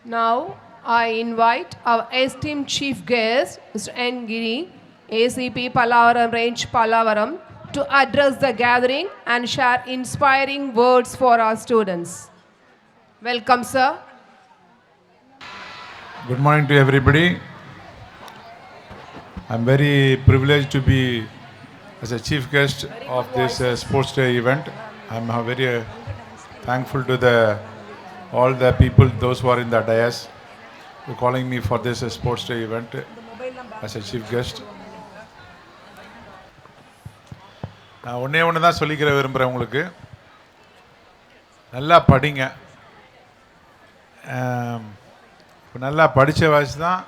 Now, I invite our esteemed chief guest, Mr. N. Giri, ACP Pallavaram Range Pallavaram, to address the gathering and share inspiring words for our students. Welcome, sir. Good morning to everybody. I'm very privileged to be as a chief guest of this sports day event. I'm very thankful to all the people, those who are in the dais, for calling me for this sports day event as a chief guest. நான் ஒன்று தான் சொல்லிக்கிற விரும்புகிறேன். உங்களுக்கு நல்லா படிங்க. இப்போ நல்லா படித்த வயசு தான்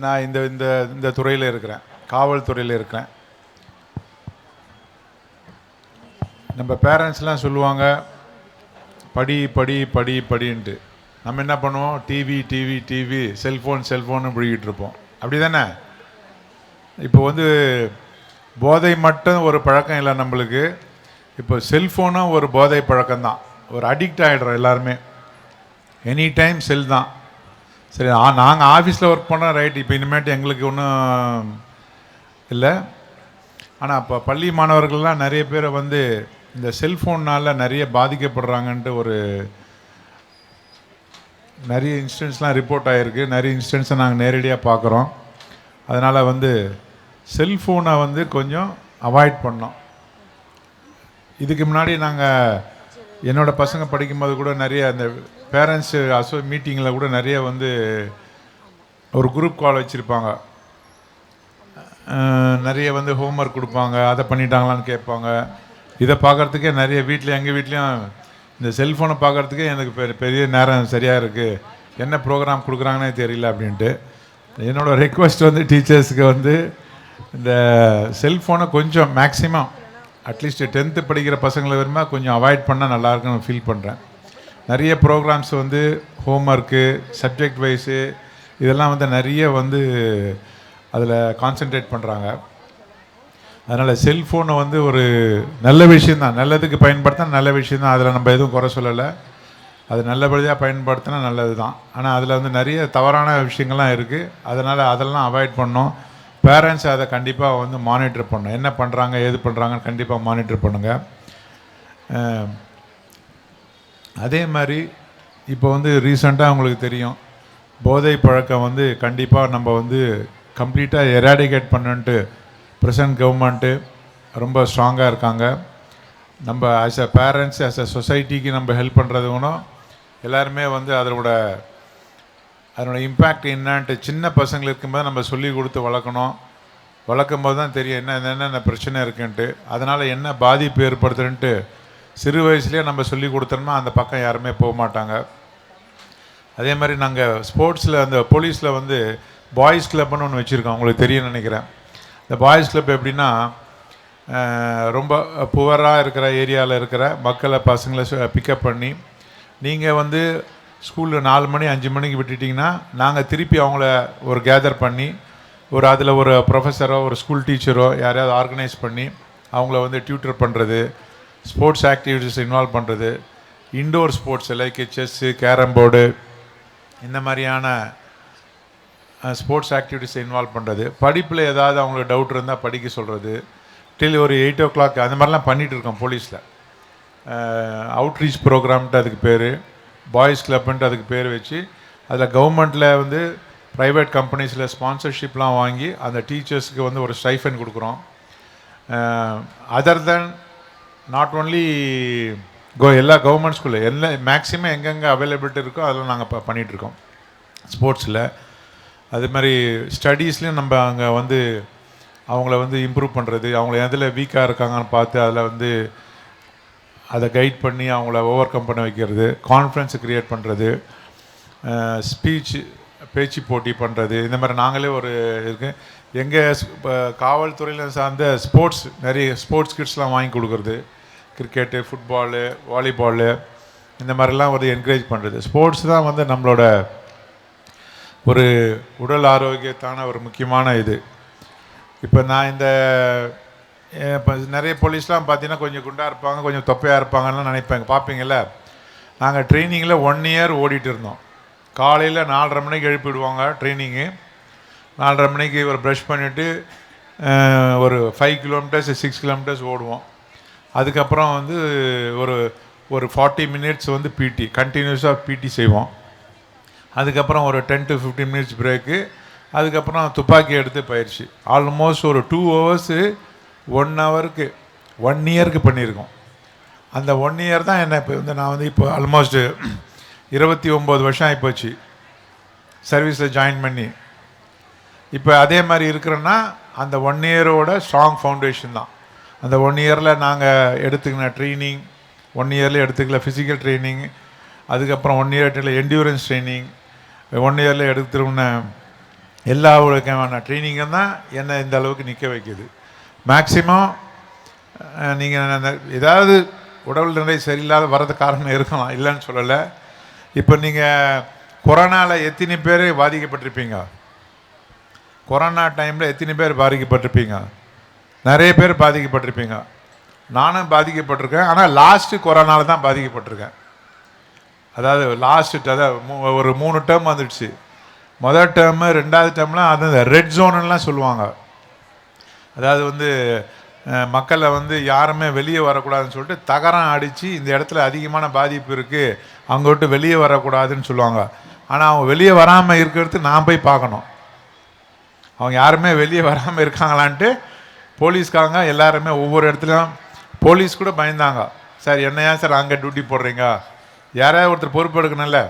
நான் இந்த துறையில் இருக்கிறேன், காவல்துறையில் இருக்கிறேன். நம்ம பேரண்ட்ஸ்லாம் சொல்லுவாங்க படி படி படி படின்ட்டு. நம்ம என்ன பண்ணுவோம்? டிவி டிவி டிவி, செல்ஃபோன்னு பிடிக்கிட்டு இருப்போம். அப்படி தானே? இப்போ போதை மட்டும் ஒரு பழக்கம் இல்லை நம்மளுக்கு. இப்போ செல்ஃபோனும் ஒரு போதை பழக்கம்தான். ஒரு அடிக்ட் ஆகிடுறோம் எல்லாருமே. எனி டைம் செல் தான். சரி, நாங்கள் ஆஃபீஸில் ஒர்க் பண்ணுறோம், ரைட். இப்போ இனிமேட்டு எங்களுக்கு ஒன்றும் இல்லை. ஆனால் இப்போ பள்ளி மாணவர்கள்லாம் நிறைய பேர் இந்த செல்ஃபோன்னால் நிறைய பாதிக்கப்படுறாங்கன்ட்டு நிறைய இன்சிடென்ட்ஸ்லாம் ரிப்போர்ட் ஆகிருக்கு. நிறைய இன்சிடென்ட்ஸை நாங்கள் நேரடியாக பார்க்குறோம். அதனால் செல்ஃபோனை கொஞ்சம் அவாய்ட் பண்ணோம். இதுக்கு முன்னாடி என்னோடய பசங்க படிக்கும்போது கூட நிறைய அந்த பேரண்ட்ஸு மீட்டிங்கில் கூட நிறைய ஒரு குரூப் கால் வச்சுருப்பாங்க. நிறைய ஹோம்ஒர்க் கொடுப்பாங்க, அதை பண்ணிட்டாங்களான்னு கேட்பாங்க. இதை பார்க்குறதுக்கே நிறைய எங்கள் வீட்லேயும் இந்த செல்ஃபோனை பார்க்குறதுக்கே எனக்கு பெரிய நேரம் சரியாக இருக்குது. என்ன ப்ரோக்ராம் கொடுக்குறாங்கன்னே தெரியல அப்படின்ட்டு. என்னோடய ரெக்வஸ்ட் டீச்சர்ஸுக்கு இந்த செல்ஃபோனை கொஞ்சம் மேக்ஸிமம் அட்லீஸ்ட் 10th படிக்கிற பசங்களை வருமா கொஞ்சம் அவாய்ட் பண்ணால் நல்லாயிருக்குன்னு ஃபீல் பண்ணுறேன். நிறைய ப்ரோக்ராம்ஸ் ஹோம்ஒர்க்கு, சப்ஜெக்ட் வைஸு, இதெல்லாம் நிறைய அதில் கான்சென்ட்ரேட் பண்ணுறாங்க. அதனால் செல்ஃபோனை ஒரு நல்ல விஷயந்தான், நல்லதுக்கு பயன்படுத்தினா நல்ல விஷயந்தான். அதில் நம்ம எதுவும் குறை சொல்லலை. அது நல்லபடியாக பயன்படுத்தினா நல்லது தான். ஆனால் அதில் நிறைய தவறான விஷயங்கள்லாம் இருக்குது. அதெல்லாம் அவாய்ட் பண்ணோம். பேரண்ட்ஸ் அதை கண்டிப்பாக மானிட்டர் பண்ணணும். என்ன பண்ணுறாங்க, ஏது பண்ணுறாங்கன்னு கண்டிப்பாக மானிட்டர் பண்ணுங்கள். அதே மாதிரி இப்போ ரீசெண்டாக உங்களுக்கு தெரியும், போதை பழக்கம் கண்டிப்பாக நம்ம கம்ப்ளீட்டாக எராடிகேட் பண்ணுன்ட்டு ப்ரெசன்ட் கவர்மெண்ட்டு ரொம்ப ஸ்ட்ராங்காக இருக்காங்க. நம்ம as a parents, as a சொசைட்டிக்கு நம்ம ஹெல்ப் பண்ணுறதுனும் எல்லாருமே அதனோட இம்பேக்ட் என்னான்ட்டு சின்ன பசங்களுக்கு இருக்கும்போது நம்ம சொல்லி கொடுத்து வளர்க்கும் போது தான் தெரியும் என்னென்ன பிரச்சனை இருக்குன்ட்டு. அதனால் என்ன பாதிப்பு ஏற்படுத்துன்ட்டு சிறு வயசுலேயே நம்ம சொல்லி கொடுத்தோம்னா அந்த பக்கம் யாருமே போக மாட்டாங்க. அதே மாதிரி நாங்கள் ஸ்போர்ட்ஸில் அந்த போலீஸில் பாய்ஸ் கிளப்னு ஒன்று வச்சுருக்கோம். உங்களுக்கு தெரியும்னு நினைக்கிறேன். இந்த பாய்ஸ் கிளப் எப்படின்னா, ரொம்ப புவராக இருக்கிற ஏரியாவில் இருக்கிற மக்களை, பசங்களை பிக்கப் பண்ணி நீங்கள் ஸ்கூலில் 4 மணி 5 மணிக்கு விட்டுட்டிங்கன்னா நாங்கள் திருப்பி அவங்கள ஒரு கேதர் பண்ணி அதில் ஒரு ப்ரொஃபஸரோ ஒரு ஸ்கூல் டீச்சரோ யாரையாவது ஆர்கனைஸ் பண்ணி அவங்கள டியூட்டர் பண்ணுறது, ஸ்போர்ட்ஸ் ஆக்டிவிட்டீஸ் இன்வால்வ் பண்ணுறது, indoor sports like chess, carrom board, இந்த மாதிரியான ஸ்போர்ட்ஸ் ஆக்டிவிட்டீஸை இன்வால்வ் பண்ணுறது. படிப்பில் ஏதாவது அவங்களுக்கு டவுட் இருந்தால் படிக்க சொல்கிறது. டில் ஒரு 8 o'clock அந்த மாதிரிலாம் பண்ணிகிட்டு இருக்கோம் போலீஸில். அவுட்ரீச் ப்ரோக்ராம்ன்ட்டு அதுக்கு பேர், பாய்ஸ் கிளப்ன்ட்டு அதுக்கு பேர் வச்சு அதில் கவர்மெண்ட்டில் ப்ரைவேட் கம்பெனிஸில் ஸ்பான்சர்ஷிப்லாம் வாங்கி அந்த டீச்சர்ஸுக்கு ஒரு ஸ்டைஃபன் கொடுக்குறோம். அதர் தென் நாட் ஓன்லி எல்லா கவர்மெண்ட் ஸ்கூலில் மேக்ஸிமம் எங்கெங்கே அவைலபிலிட்டி இருக்கோ அதெல்லாம் நாங்கள் பண்ணிகிட்ருக்கோம் ஸ்போர்ட்ஸில். அது மாதிரி ஸ்டடீஸ்லேயும் நம்ம அங்கே அவங்கள இம்ப்ரூவ் பண்ணுறது, அவங்கள எதில் வீக்காக இருக்காங்கன்னு பார்த்து அதில் அதை கைட் பண்ணி அவங்கள ஓவர் கம் பண்ண வைக்கிறது, கான்ஃபரன்ஸை க்ரியேட் பண்ணுறது, பேச்சு போட்டி பண்ணுறது. இந்த மாதிரி நாங்களே இருக்குது எங்கள் காவல்துறையில் சார்ந்த நிறைய ஸ்போர்ட்ஸ் கிட்ஸ்லாம் வாங்கி கொடுக்குறது, கிரிக்கெட்டு, ஃபுட்பாலு, வாலிபாலு, இந்த மாதிரிலாம் என்கரேஜ் பண்ணுறது. ஸ்போர்ட்ஸ் தான் நம்மளோட ஒரு உடல் ஆரோக்கியத்தான ஒரு முக்கியமான இது. இப்போ நான் இப்போ நிறைய போலீஸ்லாம் பார்த்தீங்கன்னா கொஞ்சம் குண்டாக இருப்பாங்க, கொஞ்சம் தொப்பையாக இருப்பாங்கன்னு நினைப்பாங்க, பார்ப்பீங்கள்ல. நாங்கள் ட்ரைனிங்கில் 1 இயர் ஓடிட்டு இருந்தோம். காலையில் 4:30 மணிக்கு எழுப்பிடுவாங்க ட்ரைனிங்கு. 4:30 மணிக்கு ஒரு ப்ரஷ் பண்ணிவிட்டு ஒரு 5 கிலோமீட்டர்ஸ் 6 கிலோமீட்டர்ஸ் ஓடுவோம். அதுக்கப்புறம் வந்து ஒரு ஒரு 40 மினிட்ஸ் வந்து பிடி கண்டினியூஸாக பிடி செய்வோம். அதுக்கப்புறம் ஒரு 10 to 15 மினிட்ஸ் பிரேக்கு. அதுக்கப்புறம் துப்பாக்கி எடுத்து பயிற்சி. ஆல்மோஸ்ட் ஒரு 2 ஹவர்ஸு 1 ஹவருக்கு 1 இயருக்கு பண்ணியிருக்கோம். அந்த 1 இயர் தான் என்ன இப்போ வந்து நான் வந்து இப்போ ஆல்மோஸ்ட்டு 29 வருஷம் ஆகிப்போச்சு சர்வீஸில் ஜாயின் பண்ணி. இப்போ அதே மாதிரி இருக்கிறேன்னா அந்த 1 இயரோட ஸ்ட்ராங் ஃபவுண்டேஷன் தான். அந்த 1 இயரில் நாங்கள் எடுத்துக்கின ட்ரைனிங், 1 இயரில் எடுத்துக்கல ஃபிசிக்கல் ட்ரைனிங், அதுக்கப்புறம் 1 இயர் என்டியூரன்ஸ் ட்ரைனிங், 1 இயரில் எடுத்துருந்த எல்லா விதமான ட்ரைனிங்கும் தான் என்னை இந்த அளவுக்கு நிற்க வைக்கிது. மேக்ஸிமம் நீங்கள் ஏதாவது உடல் நிலை சரியில்லாத வர்றது காரணம் இருக்கலாம், இல்லைன்னு சொல்லலை. இப்போ நீங்கள் கொரோனாவில் எத்தனை பேர் பாதிக்கப்பட்டிருப்பீங்க? கொரோனா டைமில் எத்தனை பேர் பாதிக்கப்பட்டிருப்பீங்க? நிறைய பேர் பாதிக்கப்பட்டிருப்பீங்க. நானும் பாதிக்கப்பட்டிருக்கேன். ஆனால் லாஸ்ட்டு கொரோனாவில் தான் பாதிக்கப்பட்டிருக்கேன். அதாவது லாஸ்ட்டு அதாவது ஒரு 3 டேர்ம் வந்துடுச்சு. முதல் டேர்மு 2வது டேர்ம்லாம் அது ரெட் ஜோனுலாம் சொல்லுவாங்க. அதாவது வந்து மக்களை வந்து யாருமே வெளியே வரக்கூடாதுன்னு சொல்லிட்டு தகரம் அடித்து இந்த இடத்துல அதிகமான பாதிப்பு இருக்குது, அவங்க விட்டு வெளியே வரக்கூடாதுன்னு சொல்லுவாங்க. ஆனால் அவங்க வெளியே வராமல் இருக்கிறதுக்கு நான் போய் பார்க்கணும், அவங்க யாருமே வெளியே வராமல் இருக்காங்களான்ட்டு. போலீஸ்காரங்க எல்லாருமே ஒவ்வொரு இடத்துலையும் போலீஸ் கூட பயந்தாங்க, சார் என்னையா சார் அங்கே டியூட்டி போடுறீங்க, யாராவது ஒருத்தர் பொறுப்பு எடுக்கணும்ல.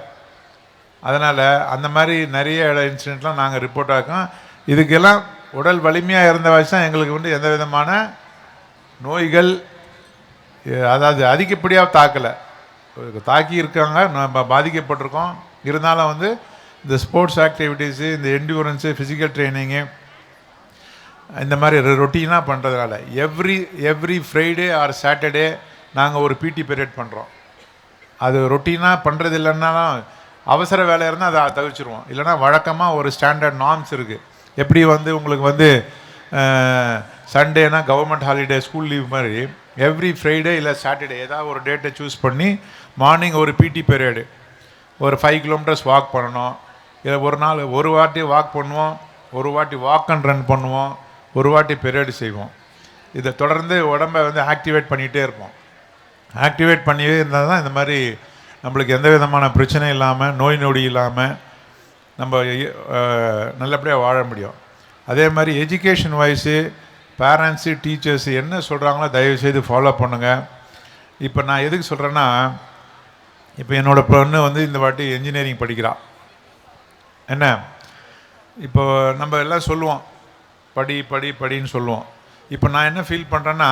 அதனால் அந்த மாதிரி நிறைய இன்சிடெண்ட்லாம் நாங்கள் ரிப்போர்ட் ஆக்கோம். இதுக்கெல்லாம் உடல் வலிமையாக இருந்த வயசு தான் எங்களுக்கு வந்து எந்த விதமான நோய்கள் அதாவது அதிகப்படியாக தாக்கலை. தாக்கி இருக்காங்க, நம்ம பாதிக்கப்பட்டிருக்கோம். இருந்தாலும் வந்து இந்த ஸ்போர்ட்ஸ் ஆக்டிவிட்டீஸு, இந்த என்டியூரன்ஸு, ஃபிசிக்கல் ட்ரைனிங்கு இந்த மாதிரி ரொட்டீனாக பண்ணுறதுனால எவ்ரி ஃப்ரைடே ஆர் சாட்டர்டே நாங்கள் ஒரு பிடி பீரியட் பண்ணுறோம். அது ரொட்டீனாக பண்ணுறது இல்லைன்னாலும் அவசர வேலை இருந்தால் அதை தவிர்த்துருவோம். இல்லைனா வழக்கமாக ஒரு ஸ்டாண்டர்ட் நார்ம்ஸ் இருக்குது. எப்படி வந்து உங்களுக்கு வந்து சண்டேனா கவர்மெண்ட் ஹாலிடே, ஸ்கூல் லீவ் மாதிரி எவ்ரி ஃப்ரைடே இல்லை சாட்டர்டே ஏதாவது ஒரு டேட்டை சூஸ் பண்ணி மார்னிங் ஒரு பிடி பீரியடு ஒரு 5 கிலோமீட்டர்ஸ் வாக் பண்ணணும். இல்லை ஒரு நாள் ஒரு வாட்டி வாக் பண்ணுவோம், ஒரு வாட்டி வாக் அண்ட் ரன் பண்ணுவோம், ஒரு வாட்டி பீரியடு செய்வோம். இதை தொடர்ந்து உடம்பை வந்து ஆக்டிவேட் பண்ணிகிட்டே இருப்போம். ஆக்டிவேட் பண்ணியே இருந்தால் தான் இந்த மாதிரி நம்மளுக்கு எந்த விதமான பிரச்சனை இல்லாமல், நோய் நொடி இல்லாமல் நம்ம நல்லபடியாக வாழ முடியும். அதே மாதிரி எஜுகேஷன் வைஸு பேரண்ட்ஸு, டீச்சர்ஸு என்ன சொல்கிறாங்களோ தயவுசெய்து ஃபாலோ பண்ணுங்கள். இப்போ நான் எதுக்கு சொல்கிறேன்னா, இப்போ என்னோடய பொண்ணு வந்து இந்த வாட்டி இன்ஜினியரிங் படிக்கிறாள். என்ன இப்போ நம்ம எல்லாம் சொல்லுவோம் படின்னு சொல்லுவோம். இப்போ நான் என்ன ஃபீல் பண்ணுறேன்னா,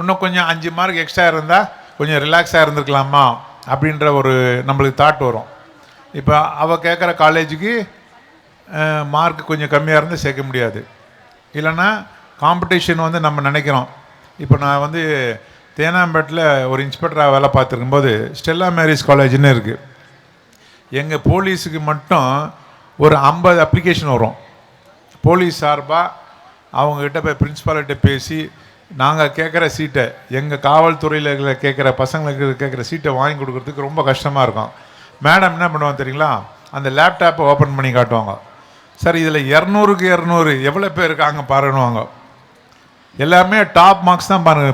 இன்னும் கொஞ்சம் 5 மார்க் எக்ஸ்ட்ரா இருந்தால் கொஞ்சம் ரிலாக்ஸாக இருந்திருக்கலாமா அப்படின்ற ஒரு நம்மளுக்கு தாட் வரும். இப்போ அவள் கேட்குற காலேஜுக்கு மார்க் கொஞ்சம் கம்மியாக இருந்தால் சேர்க்க முடியாது. இல்லைன்னா காம்படிஷன் வந்து நம்ம நினைக்கிறோம். இப்போ நான் வந்து தேனாம்பேட்டில் ஒரு இன்ஸ்பெக்டராக வேலை பார்த்துருக்கும்போது ஸ்டெல்லா மேரிஸ் காலேஜ்னு இருக்குது. எங்கள் போலீஸுக்கு மட்டும் ஒரு 50 அப்ளிகேஷன் வரும். போலீஸ் சார்பாக அவங்கக்கிட்ட போய் பிரின்ஸிபால்கிட்ட பேசி நாங்கள் கேட்குற சீட்டை, எங்கள் காவல்துறையில் கேட்குற பசங்களுக்கு கேட்குற சீட்டை வாங்கி கொடுக்குறதுக்கு ரொம்ப கஷ்டமாக இருக்கும். மேடம் என்ன பண்ணுவாங்க தெரியுங்களா, அந்த லேப்டாப்பை ஓப்பன் பண்ணி காட்டுவாங்க. சார் இதில் 200க்கு 200 எவ்வளோ பேர் இருக்காங்க பாருன்னுவாங்க. எல்லாமே டாப் மார்க்ஸ் தான் பாருங்க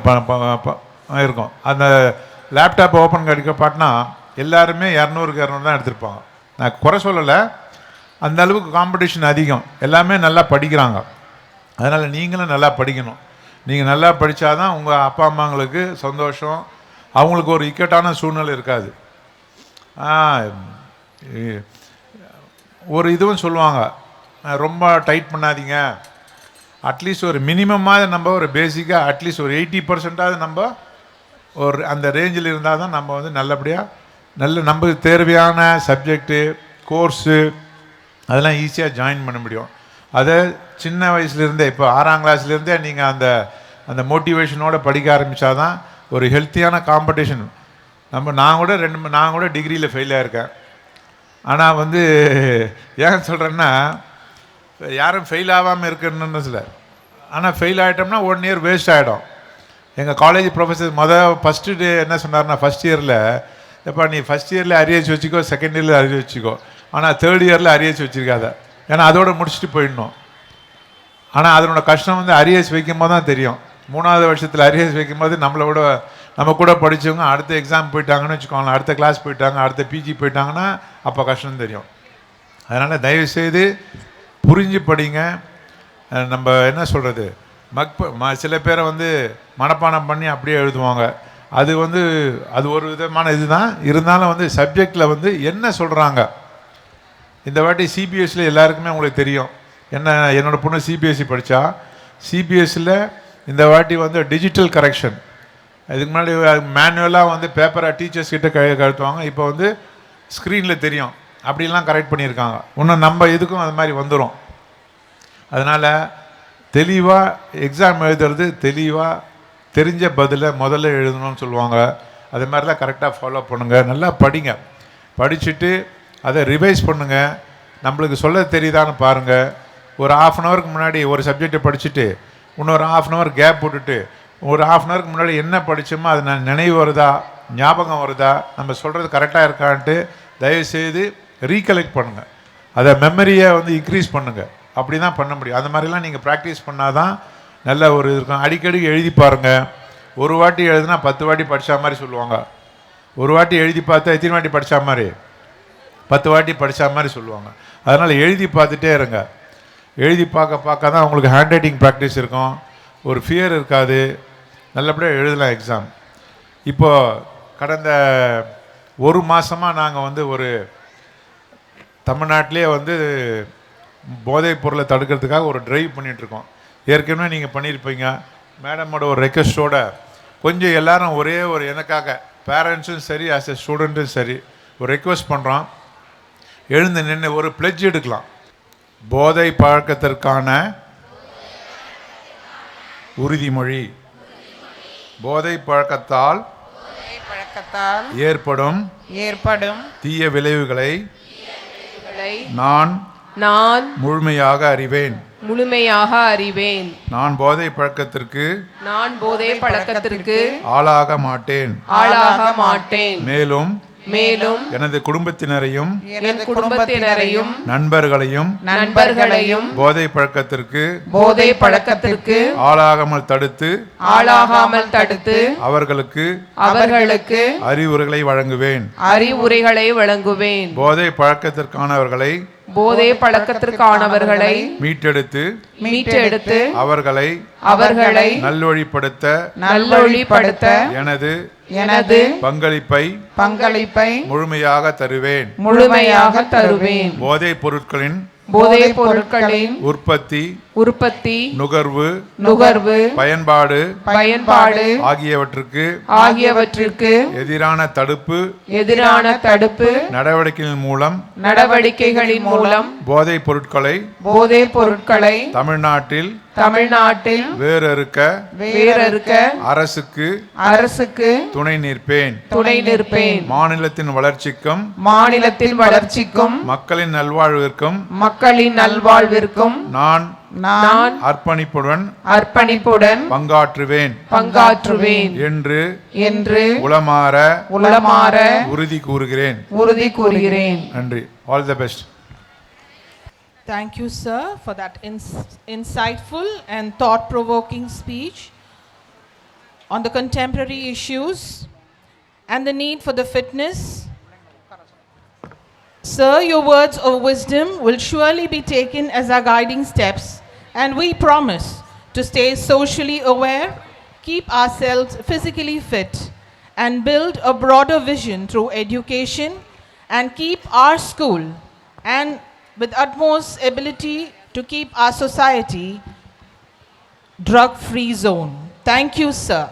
இருக்கும். அந்த லேப்டாப்பை ஓப்பன் கடிக்க பாட்டினா எல்லாருமே 200க்கு 200 தான் எடுத்திருப்பாங்க. நான் குறை சொல்லலை, அந்த அளவுக்கு காம்படிஷன் அதிகம். எல்லாமே நல்லா படிக்கிறாங்க. அதனால் நீங்களும் நல்லா படிக்கணும். நீங்கள் நல்லா படித்தாதான் உங்கள் அப்பா அம்மாங்களுக்கு சந்தோஷம், அவங்களுக்கு ஒரு இக்கட்டான சூழ்நிலை இருக்காது. ஒரு இதுவும் சொல்லுவாங்க, ரொம்ப டைட் பண்ணாதீங்க, அட்லீஸ்ட் ஒரு மினிமமாக நம்ம ஒரு பேசிக்காக அட்லீஸ்ட் ஒரு 80% நம்ம ஒரு அந்த ரேஞ்சில் இருந்தால் தான் நம்ம வந்து நல்லபடியாக நமக்கு தேவையான சப்ஜெக்டு, கோர்ஸு அதெல்லாம் ஈஸியாக ஜாயின் பண்ண முடியும். அதை சின்ன வயசுலேருந்தே, இப்போ 6ஆம் கிளாஸ்லேருந்தே நீங்கள் அந்த மோட்டிவேஷனோடு படிக்க ஆரம்பித்தா தான் ஒரு ஹெல்த்தியான காம்படிஷன். நான் கூட டிகிரியில் ஃபெயில் ஆகிருக்கேன். ஆனால் வந்து ஏன் சொல்கிறேன்னா, யாரும் ஃபெயில் ஆகாமல் இருக்கணும்னு இல்லை, ஆனால் ஃபெயில் ஆகிட்டோம்னா 1 இயர் வேஸ்ட் ஆகிடும். எங்கள் காலேஜ் ப்ரொஃபஸர் ஃபஸ்ட்டு டே என்ன சொன்னார்னா, ஃபஸ்ட் இயரில் எப்போ நீ ஃபஸ்ட் இயரில் அரியர்ஸ் வச்சுக்கோ, செகண்ட் இயரில் அரியர் வச்சுக்கோ, ஆனால் தேர்ட் இயரில் அரியர்ஸ் வச்சுருக்காத, ஏன்னா அதோட முடிச்சுட்டு போயிடணும். ஆனால் அதனோட கஷ்டம் வந்து அரியர்ஸ் வைக்கும் போது தான் தெரியும். 3வது வருஷத்தில் அரியர்ஸ் வைக்கும்போது நம்ம கூட படித்தவங்க அடுத்த எக்ஸாம் போயிட்டாங்கன்னு வச்சுக்கோங்களேன், அடுத்த கிளாஸ் போயிட்டாங்க, அடுத்த பிஜி போயிட்டாங்கன்னா அப்போ கஷ்டம் தெரியும். அதனால் தயவுசெய்து புரிஞ்சு படிங்க. நம்ம என்ன சொல்கிறது, சில பேரை வந்து மனப்பாடம் பண்ணி அப்படியே எழுதுவாங்க. அது வந்து அது ஒரு விதமான இதுதான். இருந்தாலும் வந்து சப்ஜெக்டில் வந்து என்ன சொல்கிறாங்க. இந்த வாட்டி சிபிஎஸ்சியில் எல்லாருக்குமே உங்களுக்கு தெரியும். என்னோடய பொண்ணு சிபிஎஸ்சி படித்தா, சிபிஎஸ்சியில் இந்த வாட்டி வந்து டிஜிட்டல் கரெக்ஷன். இதுக்கு முன்னாடி மேனுவலாக வந்து பேப்பரை டீச்சர்ஸ் கிட்ட கழுத்துவாங்க, இப்போ வந்து ஸ்க்ரீனில் தெரியும். அப்படிலாம் கரெக்ட் பண்ணியிருக்காங்க. இன்னும் நம்ம இதுக்கும் அது மாதிரி வந்துடும். அதனால் தெளிவாக எக்ஸாம் எழுதுறது, தெளிவாக தெரிஞ்ச பதிலை முதல்ல எழுதணும்னு சொல்லுவாங்க. அது மாதிரிலாம் கரெக்டாக ஃபாலோ பண்ணுங்கள். நல்லா படிங்க. படிச்சுட்டு அதை ரிவைஸ் பண்ணுங்கள். நம்மளுக்கு சொல்ல தெரியுதான்னு பாருங்கள். ஒரு 1/2 அன் ஹவருக்கு முன்னாடி ஒரு சப்ஜெக்டை படிச்சுட்டு இன்னொரு 1/2 அன் ஹவர் கேப் போட்டுட்டு ஒரு 1/2 அன் ஹவருக்கு முன்னாடி என்ன படித்தோமோ அது நினைவு வருதா, ஞாபகம் வருதா, நம்ம சொல்கிறது கரெக்டாக இருக்கான்ட்டு தயவுசெய்து ரீகலெக்ட் பண்ணுங்கள். அதை மெமரியை வந்து இன்க்ரீஸ் பண்ணுங்கள். அப்படி தான் பண்ண முடியும். அந்த மாதிரிலாம் நீங்கள் ப்ராக்டிஸ் பண்ணால் தான் நல்ல ஒரு இருக்கும். அடிக்கடி எழுதி பாருங்கள். ஒரு வாட்டி எழுதுனா 10 வாட்டி படித்த மாதிரி சொல்லுவாங்க. ஒரு வாட்டி எழுதி பார்த்தா எத்தனை வாட்டி படித்த மாதிரி, 10 வாட்டி படித்த மாதிரி சொல்லுவாங்க. அதனால் எழுதி பார்த்துட்டே இருங்க. எழுதி பார்க்க தான் உங்களுக்கு ஹேண்ட் ரைட்டிங் ப்ராக்டிஸ் இருக்கும், ஒரு ஃபியர் இருக்காது, நல்லபடியாக எழுதலாம் எக்ஸாம். இப்போது கடந்த ஒரு மாதமாக நாங்கள் வந்து ஒரு தமிழ்நாட்டிலே வந்து போதைப் பொருளை தடுக்கிறதுக்காக ஒரு ட்ரைவ் பண்ணிகிட்ருக்கோம். ஏற்கனவே நீங்கள் பண்ணியிருப்பீங்க. மேடமோட ஒரு ரெக்வஸ்ட்டோட கொஞ்சம் எல்லாரும் ஒரே ஒரு எனக்காக பேரண்ட்ஸும் சரி ஆஸ் எ ஸ்டூடெண்ட்டும் சரி ஒரு ரெக்வஸ்ட் பண்ணுறோம். எழுந்து நின்று ஒரு பிளட்ஜ் எடுக்கலாம். போதை பழக்கத்திற்கான உறுதிமொழி. போதை பழக்கத்தால் ஏற்படும் தீய விளைவுகளை நான் முழுமையாக அறிவேன். நான் போதை பழக்கத்திற்கு ஆளாக மாட்டேன். மேலும் எனது குடும்பத்தினரையும் நண்பர்களையும் போதை பழக்கத்திற்கு ஆளாகாமல் தடுத்து அவர்களுக்கு அறிவுரைகளை வழங்குவேன். போதை பழக்கத்திற்கானவர்களை மீட்டெடுத்து அவர்களை நல்வழிப்படுத்த எனது பங்களிப்பை முழுமையாக தருவேன். போதைப் பொருட்களின் உற்பத்தி நுகர்வு பயன்பாடு ஆகியவற்றிற்கு எதிரான தடுப்பு நடவடிக்கைகளின் மூலம் போதைப் பொருட்களை தமிழ்நாட்டில் வேறறுக்க அரசுக்கு துணை நிற்பேன். மாநிலத்தின் வளர்ச்சிக்கும் மக்களின் நல்வாழ்விற்கும் நான் அர்ப்பணிப்புடன் பங்காற்றுவேன் என்று உளமாற உறுதி கூறுகிறேன். நன்றி. All the best. Thank you, sir, for that insightful and thought-provoking speech on the contemporary issues and the need for the fitness. Sir, your words of wisdom will surely be taken as our guiding steps, and we promise to stay socially aware, keep ourselves physically fit, and build a broader vision through education, and keep our school and with utmost ability to keep our society drug-free zone. Thank you, sir.